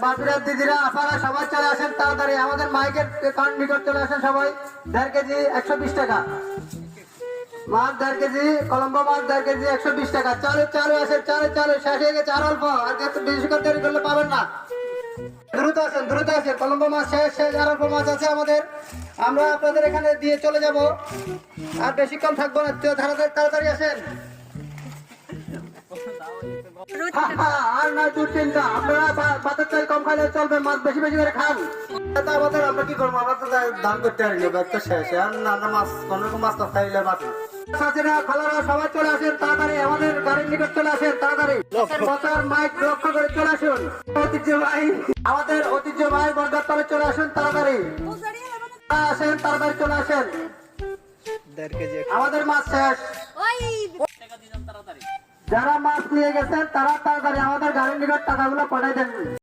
বাপিরা দিদিরা আপনারা সবাই চলে আসেন তাড়াতাড়ি আমাদের মাইকের কান নিকট চলে আসেন সবাই 1.5 কেজি 120 টাকা মাছ 1.5 কেজি কলম্বো মাছ 1.5 কেজি 120 টাকা চালু চালু আসেন চালু শেষ হয়ে গেছে আর অল্প আর বেশি করে দেরি করলে পাবেন না দ্রুত আসেন কলম্বো মাছ শেষ আর অল্প মাছ আছে আমাদের আমরা আপনাদের এখানে দিয়ে চলে যাব আর বেশিক্ষণ থাকবো না তাড়াতাড়ি আসেন আর না দুশ্চিন্তা আপনারা ভাতের চাল কম খাইলে চলবে মাছ বেশি বেশি করে খান আমাদের আমরা কি করবো আমরা তো দান করতে পারি তো শেষে আর না মাছ কোন রকম মাছ তো খাইলে বাকি সবাই চলে আসেন তাড়াতাড়ি আমাদের গাড়ির নিকট চলে আসেন তাড়াতাড়ি মাইক লক্ষ্য করে চলে আসুন ঐতিহ্যবাহী আমাদের ঐতিহ্যবাহী বর্গার তলে চলে আসুন তাড়াতাড়ি আসেন তাড়াতাড়ি চলে আসেন আমাদের মাছ শেষ যারা মাছ নিয়ে গেছেন তারা তাড়াতাড়ি আমাদের গাড়ির নিকট টাকাগুলো পাঠাই দেন